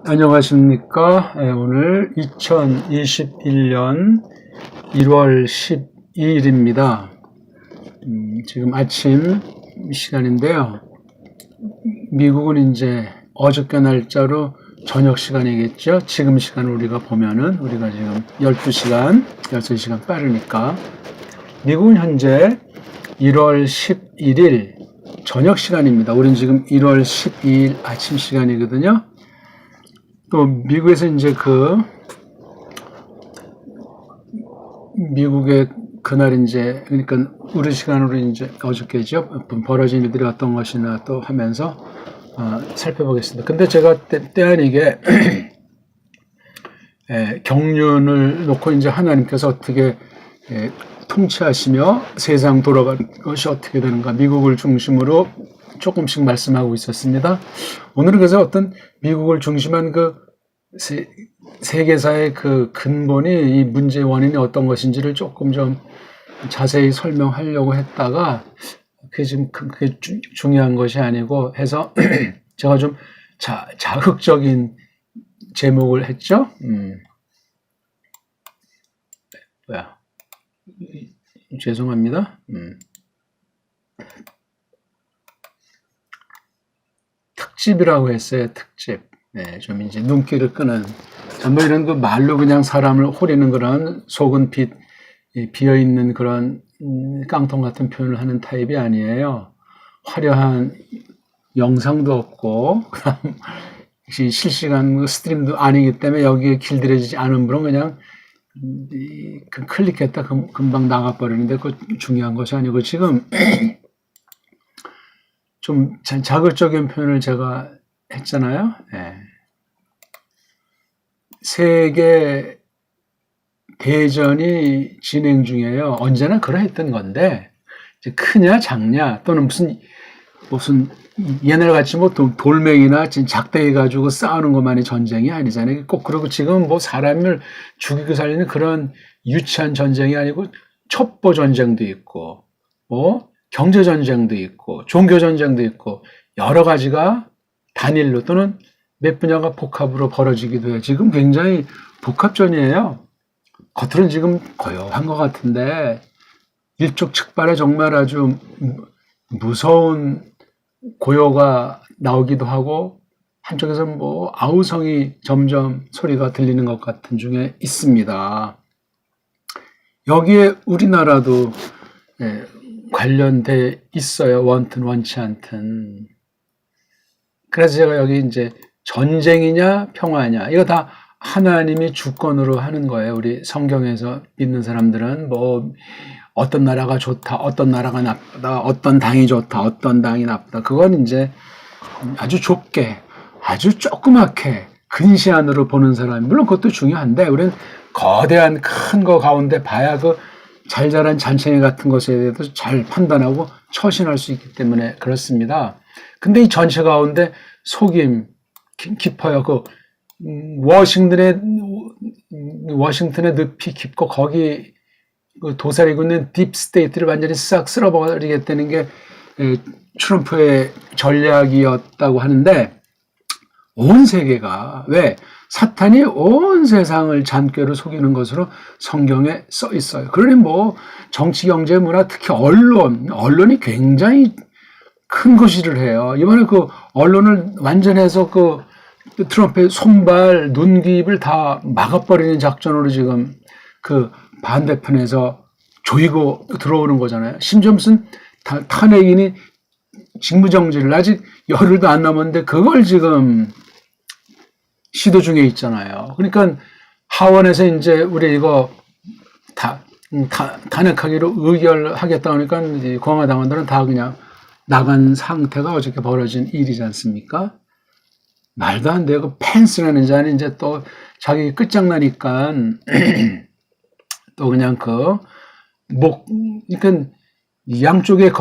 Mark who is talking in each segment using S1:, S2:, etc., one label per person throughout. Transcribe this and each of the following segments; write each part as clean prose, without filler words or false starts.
S1: 안녕하십니까. 오늘 2021년 1월 12일입니다. 지금 아침 시간인데요. 미국은 이제 어저께 날짜로 저녁 시간이겠죠. 지금 시간 우리가 보면은 우리가 지금 12시간, 6시간 빠르니까. 미국은 현재 1월 11일 저녁 시간입니다. 우린 지금 1월 12일 아침 시간이거든요. 또 미국에서 이제 미국의 그날 이제 그러니까 우리 시간으로 이제 어저께죠. 벌어진 일들이 어떤 것이나 또 하면서 살펴보겠습니다. 근데 제가 때 아니게 경륜을 놓고 이제 하나님께서 어떻게 통치하시며 세상 돌아가는 것이 어떻게 되는가 미국을 중심으로 조금씩 말씀하고 있었습니다. 오늘은 그래서 어떤 미국을 중심한 세계사의 근본이 이 문제의 원인이 어떤 것인지를 조금 좀 자세히 설명하려고 했다가 그게 중요한 것이 아니고 해서 제가 좀 자극적인 제목을 했죠. 죄송합니다. 특집이라고 했어요. 특집. 네, 좀 이제 눈길을 끄는. 뭐 이런 말로 그냥 사람을 호리는 그런 속은 비어있는 그런 깡통 같은 표현을 하는 타입이 아니에요. 화려한 영상도 없고, 실시간 스트림도 아니기 때문에 여기에 길들여지지 않은 분은 그냥 클릭했다 금방 나가버리는데 그 중요한 것이 아니고 지금 좀 자극적인 표현을 제가 했잖아요. 네. 세계 대전이 진행 중이에요. 언제나 그러했던 건데 이제 크냐 작냐 또는 무슨 옛날같이 뭐 돌멩이나 작대기 가지고 싸우는 것만이 전쟁이 아니잖아요. 꼭 그러고 지금 뭐 사람을 죽이고 살리는 그런 유치한 전쟁이 아니고 첩보 전쟁도 있고 뭐 경제 전쟁도 있고 종교 전쟁도 있고 여러 가지가 단일로 또는 몇 분야가 복합으로 벌어지기도 해요. 지금 굉장히 복합전이에요. 겉으로는 지금 고요한 것 같은데 일촉즉발의 정말 아주 무서운 고요가 나오기도 하고 한쪽에서 뭐 아우성이 점점 소리가 들리는 것 같은 중에 있습니다. 여기에 우리나라도 관련돼 있어요. 원튼 원치 않든. 그래서 제가 여기 이제 전쟁이냐 평화냐 이거 다 하나님이 주권으로 하는 거예요. 우리 성경에서 믿는 사람들은 뭐 어떤 나라가 좋다, 어떤 나라가 나쁘다, 어떤 당이 좋다, 어떤 당이 나쁘다. 그건 이제 아주 좁게, 아주 조그맣게 근시안으로 보는 사람. 물론 그것도 중요한데 우리는 거대한 큰 거 가운데 봐야 잘 자란 잔챙이 같은 것에 대해서 잘 판단하고 처신할 수 있기 때문에 그렇습니다. 근데 이 전체 가운데 속임 깊어요. 워싱턴의 늪이 깊고 거기 도사리고 있는 딥스테이트를 완전히 싹 쓸어버리겠다는 게 트럼프의 전략이었다고 하는데 온 세계가 왜 사탄이 온 세상을 잔꾀로 속이는 것으로 성경에 써 있어요. 그러니 뭐 정치, 경제, 문화, 특히 언론이 굉장히 큰 거시를 해요. 이번에 언론을 완전해서 트럼프의 손발, 눈깁을 다 막아버리는 작전으로 지금 반대편에서 조이고 들어오는 거잖아요. 심지어 무슨 탄핵이니 직무정지를 아직 열흘도 안 남았는데 그걸 지금 시도 중에 있잖아요. 그러니까 하원에서 이제 우리 이거 탄핵하기로 의결하겠다 하니까 공화당원들은 다 그냥 나간 상태가 어저께 벌어진 일이지 않습니까? 말도 안 되고 펜스라는 자는 이제 또 자기 끝장나니까 또 그냥 그러니까 양쪽에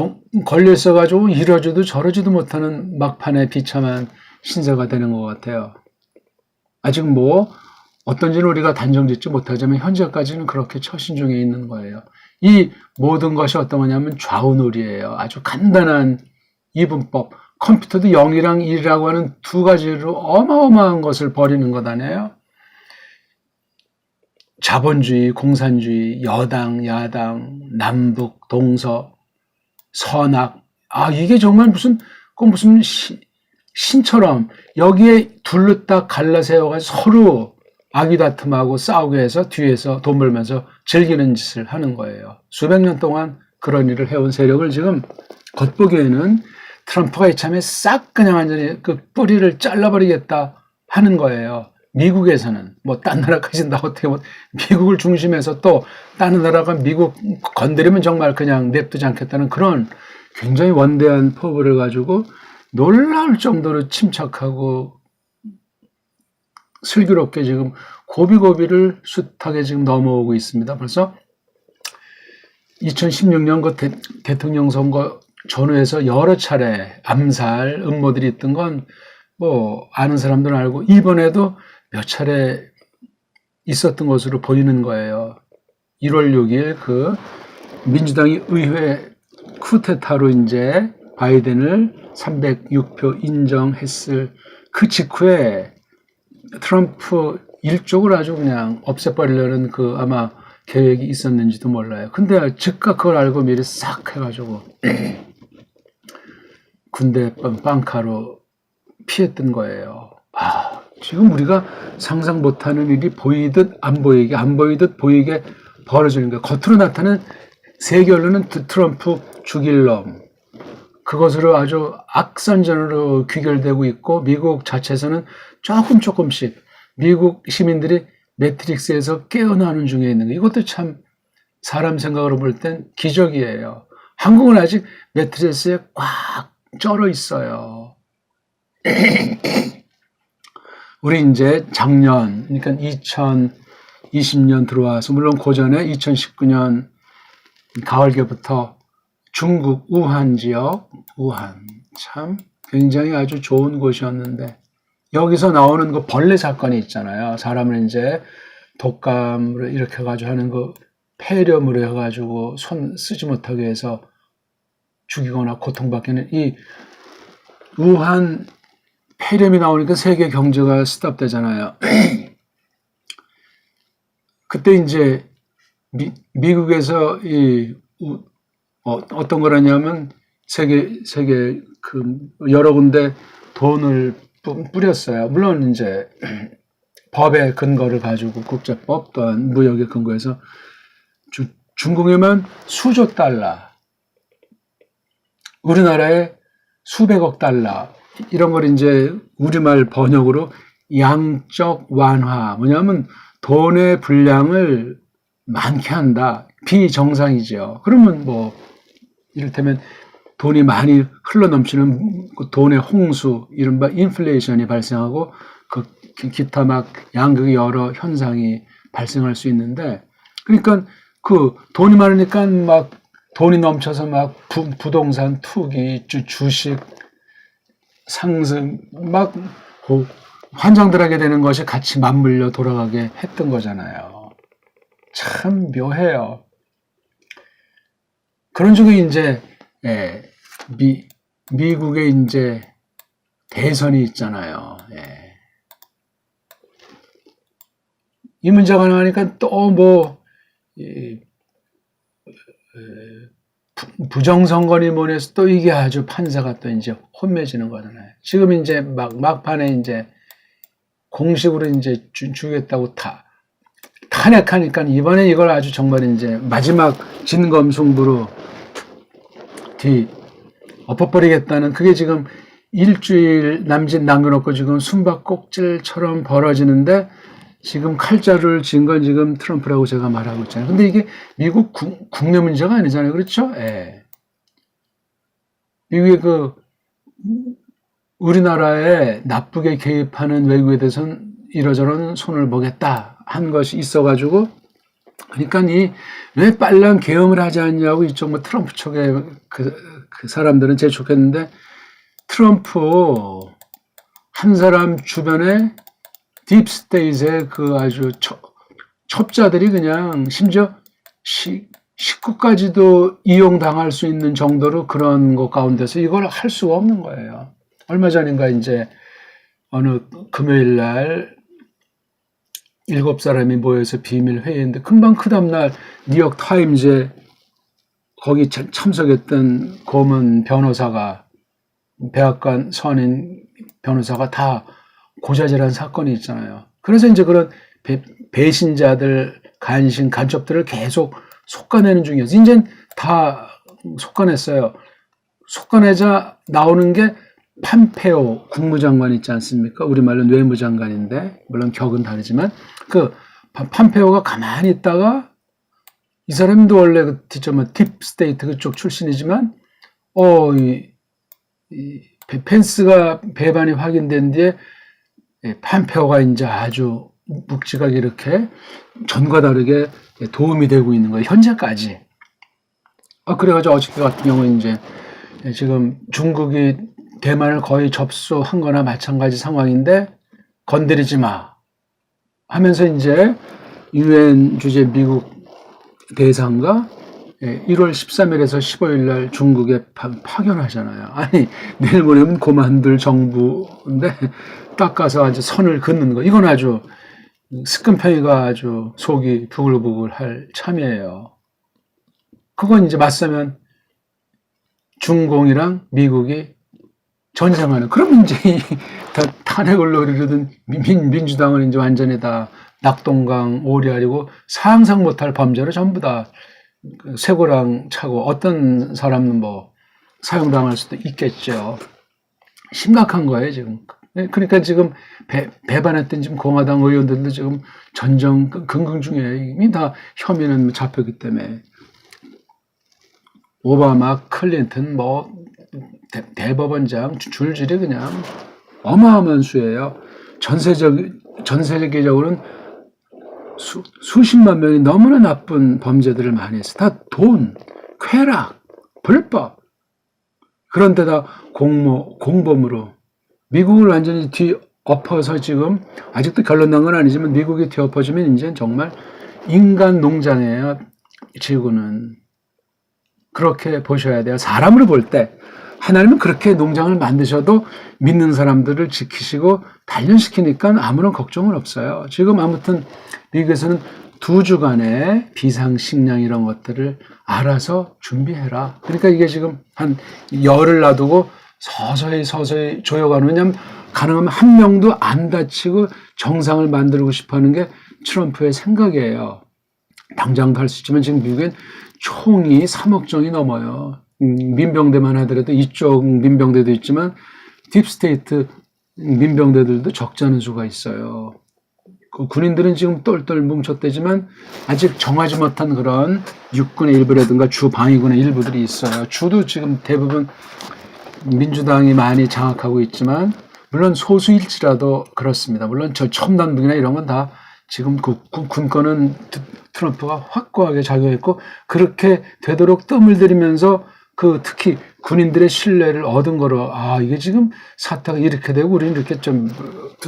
S1: 걸려 있어가지고 이러지도 저러지도 못하는 막판에 비참한 신세가 되는 것 같아요. 아직 뭐 어떤지는 우리가 단정 짓지 못하지만 현재까지는 그렇게 처신 중에 있는 거예요. 이 모든 것이 어떤 거냐면 좌우놀이예요. 아주 간단한 이분법, 컴퓨터도 0이랑 1이라고 하는 두 가지로 어마어마한 것을 벌이는 것 아니에요? 자본주의, 공산주의, 여당, 야당, 남북, 동서, 선악. 이게 정말 무슨 신처럼 여기에 둘러딱 갈라세워가지고 서로 아귀다툼하고 싸우게 해서 뒤에서 돈 벌면서 즐기는 짓을 하는 거예요. 수백 년 동안 그런 일을 해온 세력을 지금 겉보기에는 트럼프가 이참에 싹 그냥 완전히 그 뿌리를 잘라버리겠다 하는 거예요. 미국에서는 딴 나라까지 나 어떻게 미국을 중심해서 또 다른 나라가 미국 건드리면 정말 그냥 냅두지 않겠다는 그런 굉장히 원대한 포부를 가지고 놀라울 정도로 침착하고 슬기롭게 지금 고비고비를 숱하게 지금 넘어오고 있습니다. 벌써 2016년 그 대통령 선거 전후에서 여러 차례 암살 음모들이 있던 건 아는 사람들은 알고 이번에도 몇 차례 있었던 것으로 보이는 거예요. 1월 6일 그 민주당이 의회 쿠데타로 이제 바이든을 306표 인정했을 그 직후에 트럼프 일족을 아주 그냥 없애버리려는 그 아마 계획이 있었는지도 몰라요. 근데 즉각 그걸 알고 미리 싹 해가지고 군대 빵카로 피했던 거예요. 지금 우리가 상상 못하는 일이 보이듯 안 보이듯 보이게 벌어지는 거예요. 겉으로 나타나는 세계 언론은 트럼프 죽일 놈, 그것으로 아주 악선전으로 귀결되고 있고 미국 자체에서는 조금씩 미국 시민들이 매트릭스에서 깨어나는 중에 있는 거예요. 이것도 참 사람 생각으로 볼 땐 기적이에요. 한국은 아직 매트리스에 꽉 쩔어 있어요. 우리 이제 작년, 그러니까 2020년 들어와서, 물론 그 전에 2019년 가을께부터 중국 우한 지역, 참 굉장히 아주 좋은 곳이었는데, 여기서 나오는 그 벌레 사건이 있잖아요. 사람을 이제 독감으로 이렇게 해가지고 하는 그 폐렴으로 해가지고 손 쓰지 못하게 해서 죽이거나 고통받게 하는 이 우한 폐렴이 나오니까 세계 경제가 스탑되잖아요. 그때 이제 미국에서 어떤 거라냐면 세계 그 여러 군데 돈을 뿌렸어요. 물론 이제 법의 근거를 가지고 국제법 또한 무역의 근거에서 중국에만 수조 달러, 우리나라에 수백억 달러, 이런 걸 이제 우리말 번역으로 양적 완화, 뭐냐면 돈의 분량을 많게 한다. 비정상이죠. 그러면 이를테면 돈이 많이 흘러넘치는 돈의 홍수, 이른바 인플레이션이 발생하고 그 기타 막 양극의 여러 현상이 발생할 수 있는데, 그러니까 그 돈이 많으니까 막 돈이 넘쳐서 막 부동산 투기, 주식 상승 막 환장들하게 되는 것이 같이 맞물려 돌아가게 했던 거잖아요. 참 묘해요. 그런 중에 이제 미국의 이제 대선이 있잖아요. 이 문제가 나오니까 또 부정선거니 뭐니 해서 또 이게 아주 판사가 또 이제 혼매지는 거잖아요. 지금 이제 막판에 이제 공식으로 이제 주겠다고 탄핵하니까 이번에 이걸 아주 정말 이제 마지막 진검승부로 엎어버리겠다는, 그게 지금 일주일 남짓 남겨놓고 지금 숨바꼭질처럼 벌어지는데, 지금 칼자루를 쥔 건 지금 트럼프라고 제가 말하고 있잖아요. 근데 이게 미국 국내 문제가 아니잖아요. 그렇죠? 미국의 우리나라에 나쁘게 개입하는 외국에 대해서는 이러저런 손을 보겠다 한 것이 있어가지고, 그러니까 왜 빨랑 계엄을 하지 않냐고 이쪽 트럼프 쪽에 그 사람들은 재촉했는데, 트럼프 한 사람 주변에 딥스테이트의 그 아주 첩자들이 그냥 심지어 식구까지도 이용당할 수 있는 정도로 그런 것 가운데서 이걸 할 수가 없는 거예요. 얼마 전인가 이제 어느 금요일 날 7사람이 모여서 비밀 회의인데 금방 그 다음날 뉴욕 타임즈에 거기 참석했던 고문 변호사가 백악관 선임 변호사가 다 고자질한 사건이 있잖아요. 그래서 이제 그런 배신자들, 간첩들을 계속 속아내는 중이었어요. 이제 다 속아냈어요. 속아내자 나오는 게 팜페오 국무장관 있지 않습니까? 우리말로는 외무장관인데 물론 격은 다르지만 그 팜페오가 가만히 있다가 이 사람도 원래 그 딥스테이트 그쪽 출신이지만 펜스가 배반이 확인된 뒤에 팜페오가 이제 아주 묵직하게 이렇게 전과 다르게 도움이 되고 있는 거예요. 현재까지. 그래가지고 어저께 같은 경우는 이제 지금 중국이 대만을 거의 접수한 거나 마찬가지 상황인데 건드리지 마 하면서 이제 유엔 주재 미국 대사가 1월 13일에서 15일 날 중국에 파견하잖아요. 아니 내일 모레면 그만둘 정부인데 닦아서 아주 선을 긋는 거. 이건 아주 스끈평이가 아주 속이 부글부글할 참이에요. 그건 이제 맞서면 중공이랑 미국이 전쟁하는. 그러면 이제 탄핵을 노리려던 민주당은 이제 완전히 다 낙동강 오리알이고 상상 못할 범죄를 전부 다 쇠고랑 차고 어떤 사람은 뭐 사형당할 수도 있겠죠. 심각한 거예요 지금. 그러니까 지금 배반했던 지금 공화당 의원들도 지금 전정 긍긍 중이에요. 이미 다 혐의는 잡혔기 때문에. 오바마, 클린턴, 뭐 대법원장 줄줄이 그냥 어마어마한 수예요. 전 세계적으로는 수십만 명이 너무나 나쁜 범죄들을 많이 했어요. 다 돈, 쾌락, 불법. 그런데다 공범으로 미국을 완전히 뒤엎어서 지금 아직도 결론 난 건 아니지만 미국이 뒤엎어지면 이제 정말 인간 농장이에요. 지구는. 그렇게 보셔야 돼요. 사람으로 볼 때 하나님은 그렇게 농장을 만드셔도 믿는 사람들을 지키시고 단련시키니까 아무런 걱정은 없어요. 지금 아무튼 미국에서는 2주간의 비상식량 이런 것들을 알아서 준비해라. 그러니까 이게 지금 한 열흘 놔두고 서서히 조여가는. 왜냐하면 가능하면 한 명도 안 다치고 정상을 만들고 싶어하는 게 트럼프의 생각이에요. 당장도 할 수 있지만 지금 미국엔 총이 3억 정이 넘어요. 민병대만 하더라도 이쪽 민병대도 있지만 딥스테이트 민병대들도 적지 않은 수가 있어요. 그 군인들은 지금 똘똘 뭉쳤대지만 아직 정하지 못한 그런 육군의 일부라든가 주 방위군의 일부들이 있어요. 주도 지금 대부분 민주당이 많이 장악하고 있지만 물론 소수일지라도 그렇습니다. 물론 저 첨단무기나 이런 건 다 지금 그 군권은 트럼프가 확고하게 작용했고 그렇게 되도록 뜸을 들이면서 그 특히 군인들의 신뢰를 얻은 거로 이게 지금 사태가 이렇게 되고 우리는 이렇게 좀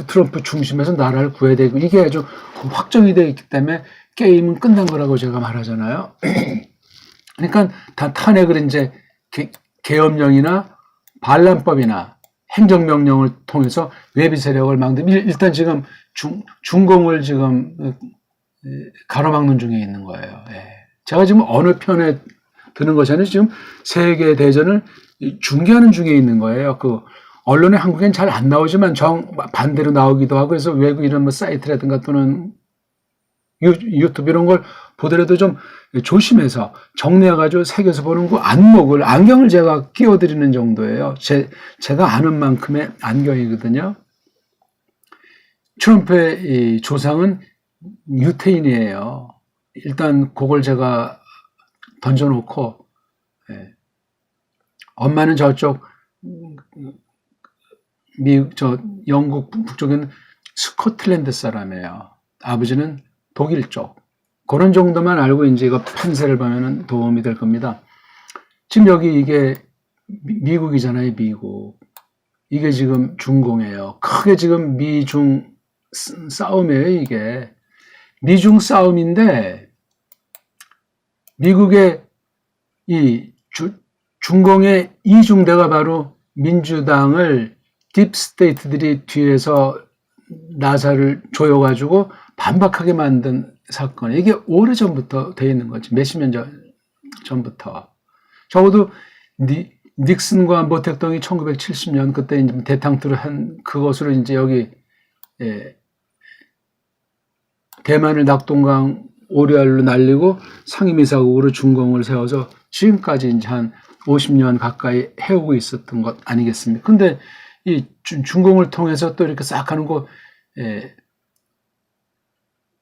S1: 트럼프 중심에서 나라를 구해야 되고 이게 아주 확정이 되어 있기 때문에 게임은 끝난 거라고 제가 말하잖아요. 그러니까 다 탄핵을 이제 계엄령이나 반란법이나 행정명령을 통해서 외비 세력을 막는 일단 지금 중공을 지금 가로막는 중에 있는 거예요. 제가 지금 어느 편에 드는 것이 아니라 지금 세계 대전을 중계하는 중에 있는 거예요. 그 언론에 한국엔 잘 안 나오지만 반대로 나오기도 하고 그래서 외국 이런 뭐 사이트라든가 또는 유튜브 이런 걸 보더라도 좀 조심해서 정리해가지고 새겨서 보는 그 안경을 제가 끼워드리는 정도예요. 제가 아는 만큼의 안경이거든요. 트럼프의 이 조상은 유태인이에요. 일단 그걸 제가 던져놓고 엄마는 저쪽 영국 북쪽은 스코틀랜드 사람이에요. 아버지는 독일 쪽. 그런 정도만 알고 이제 이거 판세를 보면은 도움이 될 겁니다. 지금 여기 이게 미국이잖아요, 미국. 이게 지금 중공이에요. 크게 지금 미중 싸움이에요, 이게. 미중 싸움인데, 미국의 이 중공의 이중대가 바로 민주당을 딥스테이트들이 뒤에서 나사를 조여가지고 반박하게 만든 사건. 이게 오래전부터 돼 있는 거지. 몇십 년 전부터. 적어도 닉슨과 모택동이 1970년 그때 이제 대탕투를 한 그것으로 이제 여기 대만을 낙동강 오리알로 날리고 상임이사국으로 중공을 세워서 지금까지 이제 한 50년 가까이 해오고 있었던 것 아니겠습니까? 근데 이 중공을 통해서 또 이렇게 싹 하는 거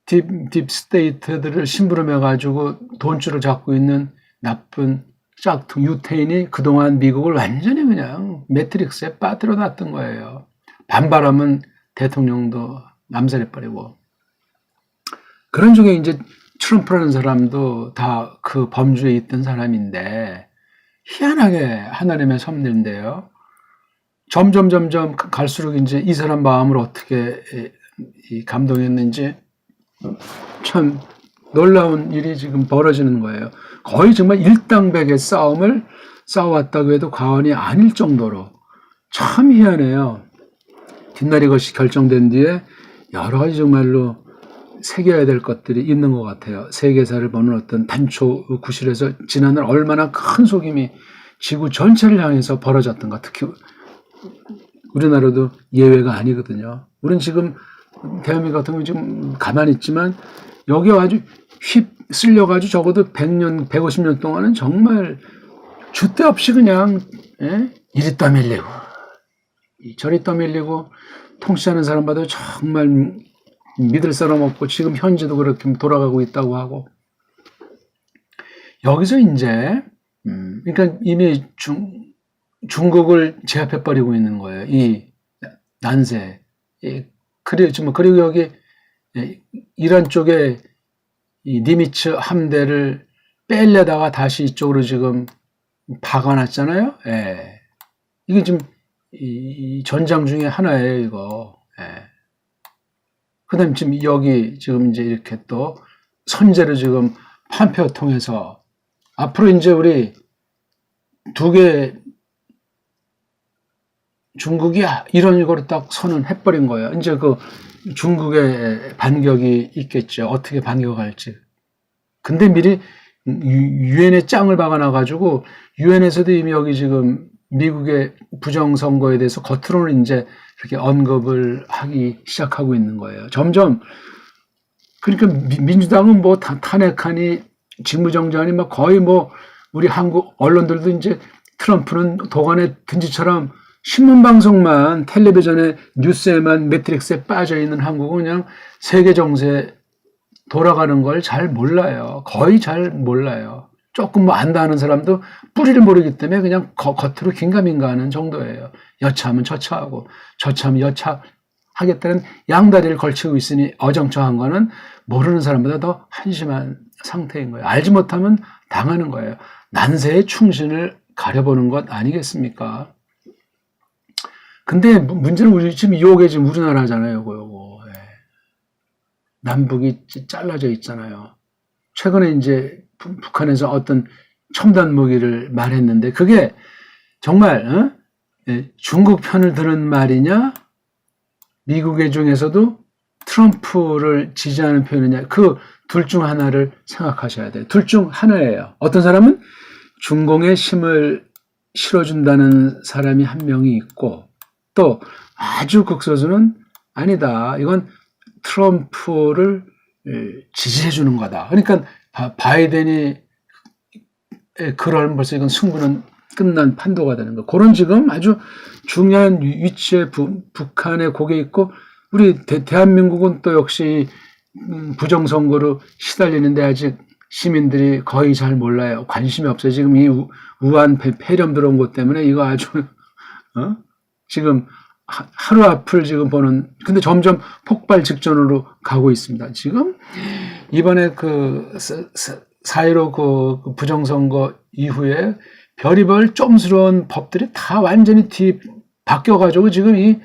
S1: 딥스테이트들을 심부름해가지고 돈줄을 잡고 있는 나쁜 짝퉁 유태인이 그동안 미국을 완전히 그냥 매트릭스에 빠뜨려 놨던 거예요. 반발하면 대통령도 남살해버리고. 그런 중에 이제 트럼프라는 사람도 다 그 범주에 있던 사람인데 희한하게 하나님의 섭리인데요. 점점 갈수록 이제 이 사람 마음을 어떻게 감동했는지 참 놀라운 일이 지금 벌어지는 거예요. 거의 정말 일당백의 싸움을 싸워왔다고 해도 과언이 아닐 정도로 참 희한해요. 뒷날이 것이 결정된 뒤에 여러 가지 정말로 새겨야 될 것들이 있는 것 같아요. 세계사를 보는 어떤 단초 구실에서 지난날 얼마나 큰 속임이 지구 전체를 향해서 벌어졌던가. 특히 우리나라도 예외가 아니거든요. 우리는 지금 대한민국 같은 경우 지금 가만히 있지만 여기 아주 휩쓸려가지고 적어도 100년, 150년 동안은 정말 줏대 없이 그냥 이리 떠밀리고 저리 떠밀리고 통치하는 사람마다 정말 믿을 사람 없고 지금 현재도 그렇게 돌아가고 있다고 하고 여기서 이제 그러니까 이미 중국을 제압해버리고 있는 거예요. 이 난세. 그리고 여기 이란 쪽에 이 니미츠 함대를 빼려다가 다시 이쪽으로 지금 박아놨잖아요. 예. 이게 지금 이 전장 중에 하나예요, 이거. 예. 그 다음에 지금 여기 지금 이제 이렇게 또 선제로 지금 판표 통해서 앞으로 이제 우리 두 개 중국이야 이런 거로 딱 선언해버린 거예요. 이제 그 중국의 반격이 있겠죠. 어떻게 반격할지. 근데 미리 유엔에 짱을 박아놔가지고 유엔에서도 이미 여기 지금 미국의 부정선거에 대해서 겉으로는 이제 이렇게 언급을 하기 시작하고 있는 거예요. 점점 그러니까 민주당은 뭐 탄핵하니 직무정지하니 막 거의 뭐 우리 한국 언론들도 이제 트럼프는 도관에 든지처럼 신문방송만 텔레비전에 뉴스에만 매트릭스에 빠져있는 한국은 그냥 세계 정세 돌아가는 걸 잘 몰라요. 거의 잘 몰라요. 조금 뭐 안다 하는 사람도 뿌리를 모르기 때문에 그냥 겉으로 긴가민가 하는 정도예요. 여차하면 저차하고 저차하면 여차하겠다는 양다리를 걸치고 있으니 어정쩡한 거는 모르는 사람보다 더 한심한 상태인 거예요. 알지 못하면 당하는 거예요. 난세의 충신을 가려보는 것 아니겠습니까? 근데 문제는 우리 지금 이게 지금 우리나라잖아요, 요거. 예. 남북이 잘라져 있잖아요. 최근에 이제 북한에서 어떤 첨단 무기를 말했는데 그게 정말 중국 편을 드는 말이냐, 미국의 중에서도 트럼프를 지지하는 표현이냐, 그 둘 중 하나를 생각하셔야 돼요. 둘 중 하나예요. 어떤 사람은 중공에 힘을 실어준다는 사람이 한 명이 있고 또 아주 극소수는 아니다. 이건 트럼프를 지지해 주는 거다. 그러니까 바이든이 그럴 벌써 이건 승부는 끝난 판도가 되는 거. 그런 지금 아주 중요한 위치에 북한의 고개 있고 우리 대한민국은 또 역시 부정선거로 시달리는데 아직 시민들이 거의 잘 몰라요. 관심이 없어요. 지금 이 우한 폐렴 들어온 것 때문에 이거 아주 지금 하루 앞을 지금 보는, 근데 점점 폭발 직전으로 가고 있습니다. 지금 이번에 그 4.15 그 부정선거 이후에 별의별 쫌스러운 법들이 다 완전히 바뀌어가지고 지금 이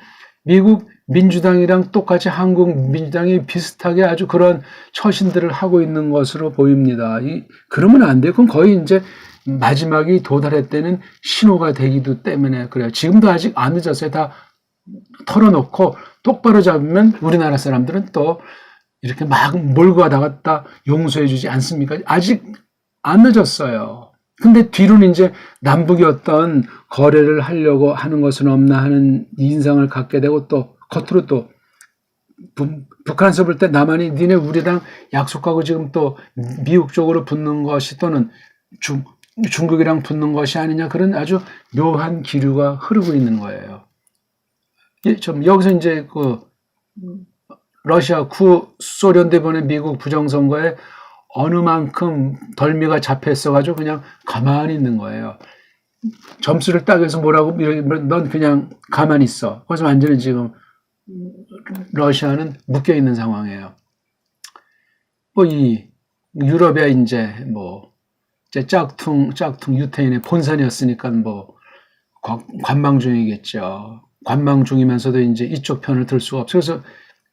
S1: 미국 민주당이랑 똑같이 한국 민주당이 비슷하게 아주 그런 처신들을 하고 있는 것으로 보입니다. 그러면 안 돼요. 그건 거의 이제 마지막이 도달했다는 신호가 되기도 때문에 그래요. 지금도 아직 안 늦었어요. 다 털어놓고 똑바로 잡으면 우리나라 사람들은 또 이렇게 막 몰고 가다가 다 용서해 주지 않습니까? 아직 안 늦었어요. 근데 뒤로는 이제 남북이 어떤 거래를 하려고 하는 것은 없나 하는 인상을 갖게 되고 또 겉으로 또 북한에서 볼 때 남한이 니네 우리랑 약속하고 지금 또 미국 쪽으로 붙는 것이 또는 중국이랑 붙는 것이 아니냐 그런 아주 묘한 기류가 흐르고 있는 거예요. 좀 여기서 이제 그 러시아 소련 대번에 미국 부정선거에 어느 만큼 덜미가 잡혔어가지고 그냥 가만히 있는 거예요. 점수를 따기 위해서 뭐라고 넌 그냥 가만히 있어. 그래서 완전히 지금 러시아는 묶여 있는 상황이에요. 뭐 이 유럽에 이제 짝퉁 유태인의 본산이었으니까 뭐 관망 중이겠죠. 관망 중이면서도 이제 이쪽 편을 들 수가 없어요. 그래서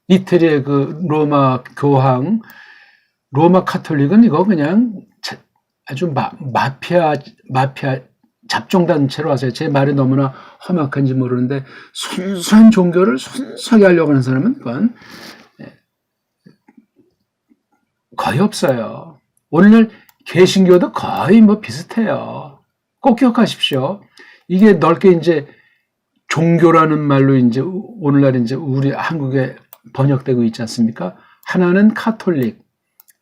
S1: 이태리의 그 로마 교황, 로마 카톨릭은 이거 그냥 아주 마피아 잡종단체로 와서 제 말이 너무나 험악한지 모르는데 순수한 종교를 순수하게 하려고 하는 사람은 그건 거의 없어요. 오늘날 개신교도 거의 뭐 비슷해요. 꼭 기억하십시오. 이게 넓게 이제 종교라는 말로 이제 오늘날 이제 우리 한국에 번역되고 있지 않습니까? 하나는 카톨릭,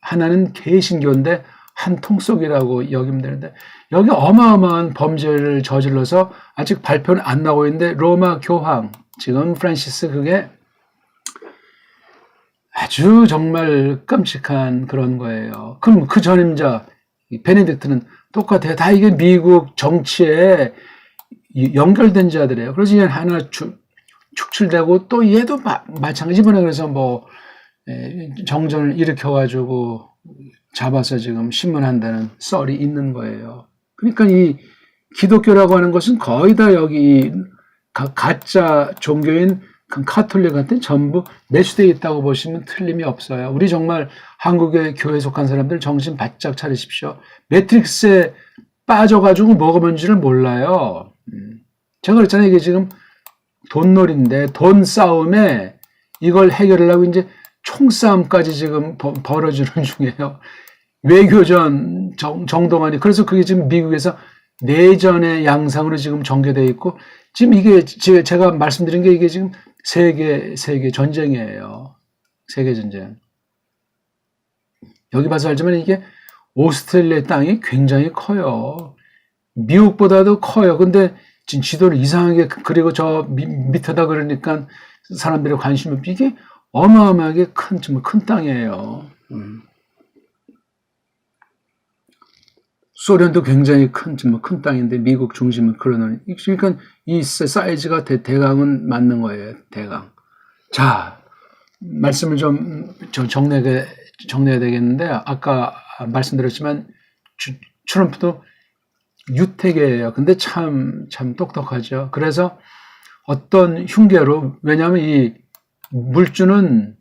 S1: 하나는 개신교인데 한 통속이라고 여기면 되는데 여기 어마어마한 범죄를 저질러서 아직 발표는 안 나오고 있는데 로마 교황 지금 프란시스 그게 아주 정말 끔찍한 그런 거예요. 그럼 그 전임자 베네딕트는 똑같아요. 다 이게 미국 정치에 연결된 자들이에요. 그래서 얘 하나 축출되고 또 얘도 마찬가지. 이번에 그래서 뭐 정전을 일으켜가지고 잡아서 지금 신문한다는 썰이 있는 거예요. 그러니까 이 기독교라고 하는 것은 거의 다 여기 가짜 종교인 카톨릭한테 전부 매수되어 있다고 보시면 틀림이 없어요. 우리 정말 한국의 교회에 속한 사람들 정신 바짝 차리십시오. 매트릭스에 빠져가지고 뭐가 뭔지를 몰라요. 제가 그랬잖아요. 이게 지금 돈놀이인데 돈 싸움에 이걸 해결하려고 이제 총싸움까지 지금 벌어지는 중이에요. 외교전 정동환이 그래서 그게 지금 미국에서 내전의 양상으로 지금 전개되어 있고 지금 이게 제가 말씀드린 게 이게 지금 세계 전쟁이에요. 세계 전쟁. 여기 봐서 알지만 이게 오스트레일리아 땅이 굉장히 커요. 미국보다도 커요. 근데 지금 지도를 이상하게 그리고 저 밑에다 그러니까 사람들의 관심이 없지. 이게 어마어마하게 큰 땅이에요. 소련도 굉장히 큰 땅인데 미국 중심은 그러는. 그러니까 이 사이즈가 대강은 맞는 거예요. 대강. 자, 말씀을 좀 정리해야 되겠는데 아까 말씀드렸지만 트럼프도 유태계예요. 근데 참 똑똑하죠. 그래서 어떤 흉계로 왜냐하면 이 물주는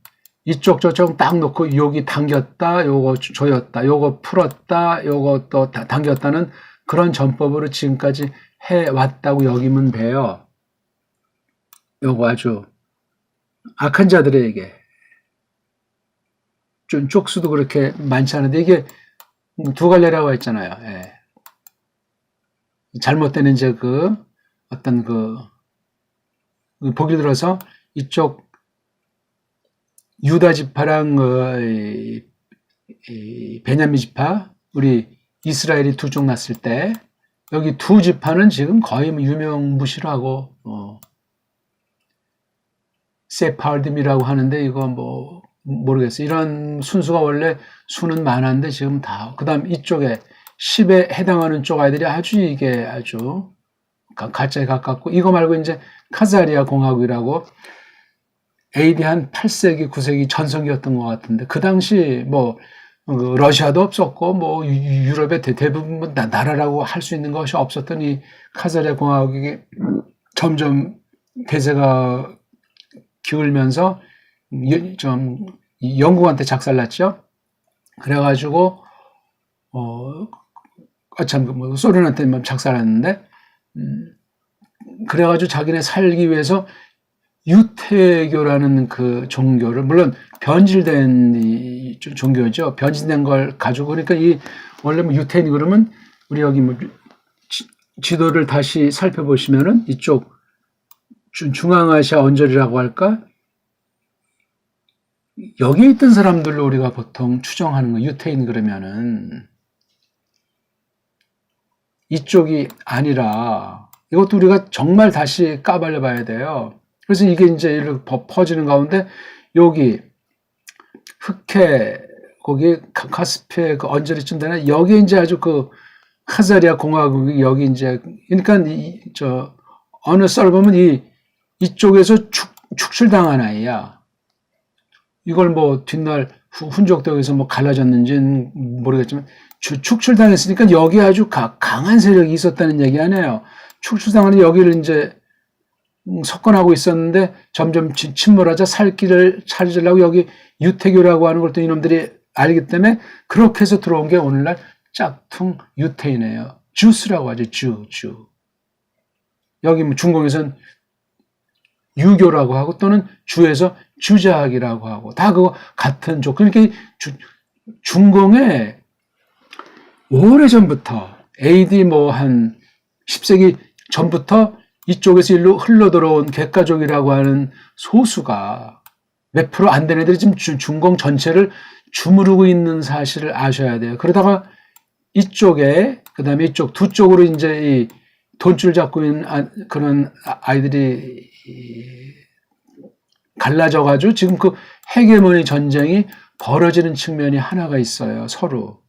S1: 이쪽 저쪽 딱 놓고 여기 당겼다, 요거 조였다, 요거 풀었다, 요거 또 당겼다는 그런 전법으로 지금까지 해왔다고 여기면 돼요. 요거 아주 악한 자들에게 좀 쪽수도 그렇게 많지 않은데 이게 두 갈래라고 했잖아요. 예. 잘못된 이제 어떤 보기 들어서 이쪽 유다 지파랑 베냐민 지파 우리 이스라엘이 두 쪽 났을 때 여기 두 지파는 지금 거의 유명무실하고 세파르딤이라고 하는데 이거 뭐 모르겠어요. 이런 순수가 원래 수는 많았는데 지금 다 그다음 이쪽에 10에 해당하는 쪽 아이들이 아주 이게 아주 가짜에 가깝고 이거 말고 이제 카자리아 공화국이라고 AD 한 8세기, 9세기 전성기였던 것 같은데 그 당시 뭐 러시아도 없었고 뭐 유럽의 대부분 나라라고 할 수 있는 것이 없었던 이 카자리아 공화국이 점점 대세가 기울면서 좀 영국한테 작살났죠. 그래가지고 참 소련한테 작살났는데 그래가지고 자기네 살기 위해서 유태교라는 그 종교를, 물론 변질된 이 종교죠. 변질된 걸 가지고, 그러니까 이 원래 뭐 유태인 그러면 우리 여기 뭐 지도를 다시 살펴보시면은 이쪽 중앙아시아 언저리라고 할까? 여기에 있던 사람들로 우리가 보통 추정하는 거, 유태인 그러면은 이쪽이 아니라 이것도 우리가 정말 다시 까발려 봐야 돼요. 그래서 이게 이제 이렇게 퍼지는 가운데 여기 흑해 거기 카스피의 그 언저리쯤 되나 여기 이제 아주 그 카자리아 공화국이 여기 이제 그러니까 어느 썰 보면 이쪽에서 축출당한 아이야. 이걸 뭐 뒷날 훈족도에서 뭐 갈라졌는지는 모르겠지만 축출당했으니까 여기 아주 강한 세력이 있었다는 얘기 아니에요. 축출당하는 여기를 이제 석권하고 있었는데 점점 침몰하자 살 길을 찾으려고 여기 유태교라고 하는 걸 또 이놈들이 알기 때문에 그렇게 해서 들어온 게 오늘날 짝퉁 유태인이에요. 주스라고 하죠. 주. 여기 뭐 중공에서는 유교라고 하고 또는 주에서 주자학이라고 하고 다 그거 같은 족. 그러니까 중공에 오래전부터 AD 뭐 한 10세기 전부터 이쪽에서 일로 흘러 들어온 객가족이라고 하는 소수가 몇 프로 안 되는 애들이 지금 중공 전체를 주무르고 있는 사실을 아셔야 돼요. 그러다가 이쪽에 그다음에 이쪽 두 쪽으로 이제 이 돈줄 잡고 있는 그런 아이들이 갈라져 가지고 지금 그 헤게모니 전쟁이 벌어지는 측면이 하나가 있어요. 서로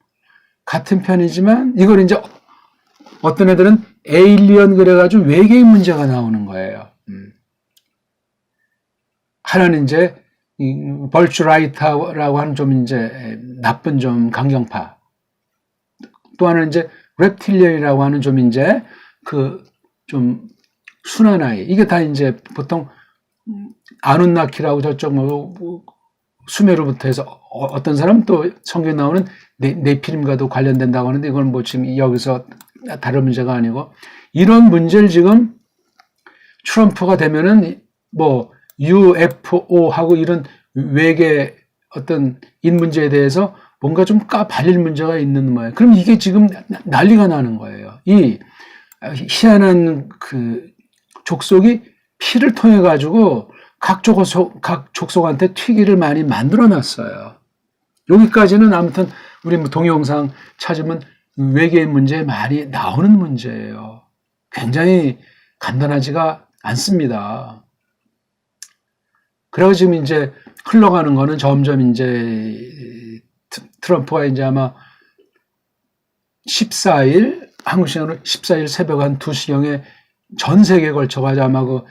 S1: 같은 편이지만 이걸 이제 어떤 애들은 에일리언 그래가지고 외계인 문제가 나오는 거예요. 하나는 이제 벌츄라이트라고 하는 좀 이제 나쁜 좀 강경파. 또 하나는 이제 reptilian이라고 하는 좀 이제 그 좀 순한 아이. 이게 다 이제 보통 아눈나키라고 저쪽 뭐 수메르부터 해서 어떤 사람은 또 성경에 나오는 네피림과도 관련된다고 하는데 이건 뭐 지금 여기서 다른 문제가 아니고 이런 문제를 지금 트럼프가 되면은 뭐 UFO하고 이런 외계 어떤 인 문제에 대해서 뭔가 좀 까발릴 문제가 있는 모양. 그럼 이게 지금 난리가 나는 거예요. 이 희한한 그 족속이 피를 통해 가지고 각 족속한테 튀기를 많이 만들어 놨어요. 여기까지는 아무튼 우리 뭐 동영상 찾으면 외계인 문제 많이 나오는 문제예요. 굉장히 간단하지가 않습니다. 그래서 지금 이제 흘러가는 거는 점점 이제 트럼프가 이제 아마 14일, 한국 시간으로 14일 새벽 한 2시경에 전 세계에 걸쳐가지고 아마 그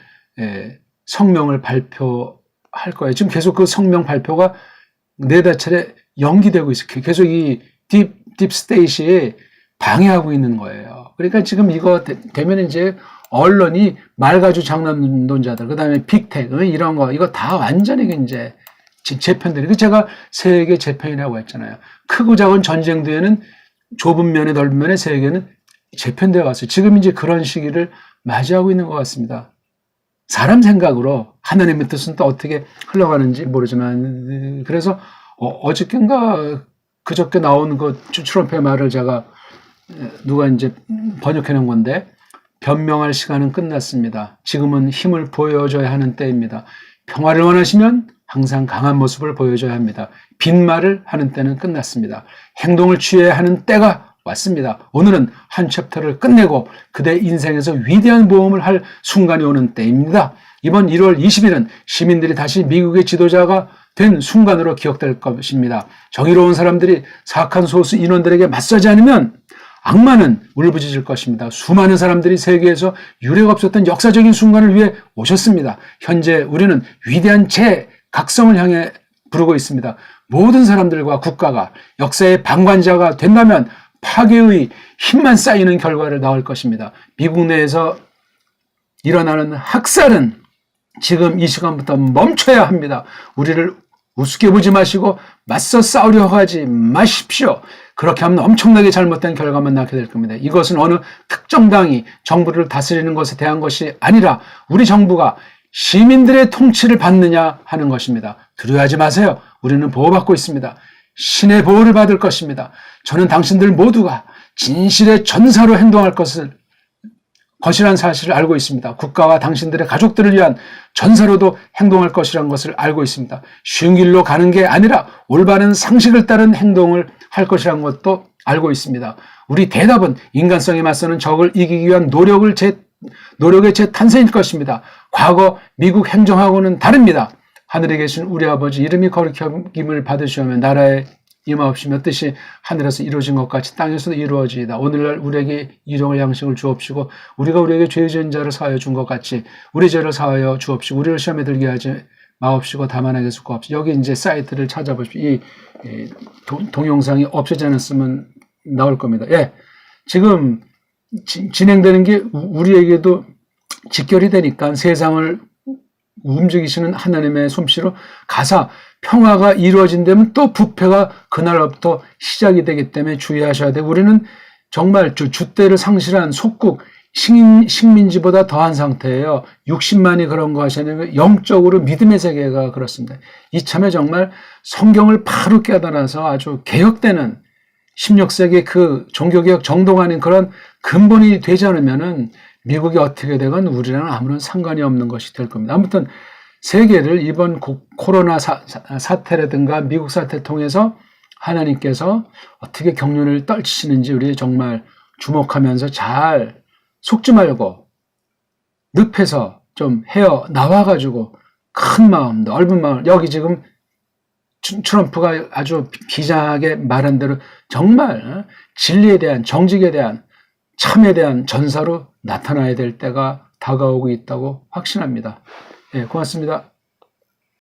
S1: 성명을 발표할 거예요. 지금 계속 그 성명 발표가 4차례 연기되고 있어요. 계속 이 딥스테이트이 방해하고 있는 거예요. 그러니까 지금 이거 되면 이제 언론이 말 가지고 장난론자들, 그 다음에 빅테크, 이런 거, 이거 다 완전히 이제 재편들이. 제가 세계 재편이라고 했잖아요. 크고 작은 전쟁 뒤에는 좁은 면에 넓은 면에 세계는 재편되어 왔어요. 지금 이제 그런 시기를 맞이하고 있는 것 같습니다. 사람 생각으로 하나님의 뜻은 또 어떻게 흘러가는지 모르지만, 그래서 어저께인가 그저께 나온 그 트럼프의 말을 제가 누가 이제 번역해 놓은 건데, 변명할 시간은 끝났습니다. 지금은 힘을 보여줘야 하는 때입니다. 평화를 원하시면 항상 강한 모습을 보여줘야 합니다. 빈말을 하는 때는 끝났습니다. 행동을 취해야 하는 때가 왔습니다. 오늘은 한 챕터를 끝내고 그대 인생에서 위대한 모험을 할 순간이 오는 때입니다. 이번 1월 20일은 시민들이 다시 미국의 지도자가 된 순간으로 기억될 것입니다. 정의로운 사람들이 사악한 소수 인원들에게 맞서지 않으면 악마는 울부짖을 것입니다. 수많은 사람들이 세계에서 유례가 없었던 역사적인 순간을 위해 오셨습니다. 현재 우리는 위대한 재각성을 향해 부르고 있습니다. 모든 사람들과 국가가 역사의 방관자가 된다면 파괴의 힘만 쌓이는 결과를 낳을 것입니다. 미국 내에서 일어나는 학살은 지금 이 시간부터 멈춰야 합니다. 우리를 우습게 보지 마시고 맞서 싸우려 하지 마십시오. 그렇게 하면 엄청나게 잘못된 결과만 낳게 될 겁니다. 이것은 어느 특정 당이 정부를 다스리는 것에 대한 것이 아니라 우리 정부가 시민들의 통치를 받느냐 하는 것입니다. 두려워하지 마세요. 우리는 보호받고 있습니다. 신의 보호를 받을 것입니다. 저는 당신들 모두가 진실의 전사로 행동할 것이란 사실을 알고 있습니다. 국가와 당신들의 가족들을 위한 전사로도 행동할 것이란 것을 알고 있습니다. 쉬운 길로 가는 게 아니라 올바른 상식을 따른 행동을 할 것이란 것도 알고 있습니다. 우리 대답은 인간성에 맞서는 적을 이기기 위한 노력의 재탄생일 것입니다. 과거 미국 행정하고는 다릅니다. 하늘에 계신 우리 아버지 이름이 거룩함을 받으시오며 나라의 임하옵시며 뜻이 하늘에서 이루어진 것 같이 땅에서도 이루어지이다. 오늘날 우리에게 일용할 양식을 주옵시고 우리가 우리에게 죄 지은 자를 사하여 준 것 같이 우리 죄를 사하여 주옵시고 우리를 시험에 들게 하지 마옵시고 다만 하게 하옵시고. 여기 이제 사이트를 찾아보십시오. 이 동영상이 없어지지 않았으면 나올 겁니다. 예, 지금 진행되는 게 우리에게도 직결이 되니까 세상을 움직이시는 하나님의 솜씨로 가사 평화가 이루어진다면 또 부패가 그날부터 시작이 되기 때문에 주의하셔야 되고 우리는 정말 주대를 상실한 속국 식민지보다 더한 상태예요. 60만이 그런 거 하시는 영적으로 믿음의 세계가 그렇습니다. 이참에 정말 성경을 바로 깨달아서 아주 개혁되는 16세기 그 종교개혁 정도가 아닌 그런 근본이 되지 않으면은 미국이 어떻게 되건 우리랑은 아무런 상관이 없는 것이 될 겁니다. 아무튼 세계를 이번 코로나 사태라든가 미국 사태를 통해서 하나님께서 어떻게 경륜을 떨치시는지 우리 정말 주목하면서 잘 속지 말고 늪에서 좀 헤어 나와가지고 큰 마음, 넓은 마음, 여기 지금 트럼프가 아주 비장하게 말한 대로 정말 진리에 대한, 정직에 대한, 참에 대한 전사로 나타나야 될 때가 다가오고 있다고 확신합니다. 예, 고맙습니다.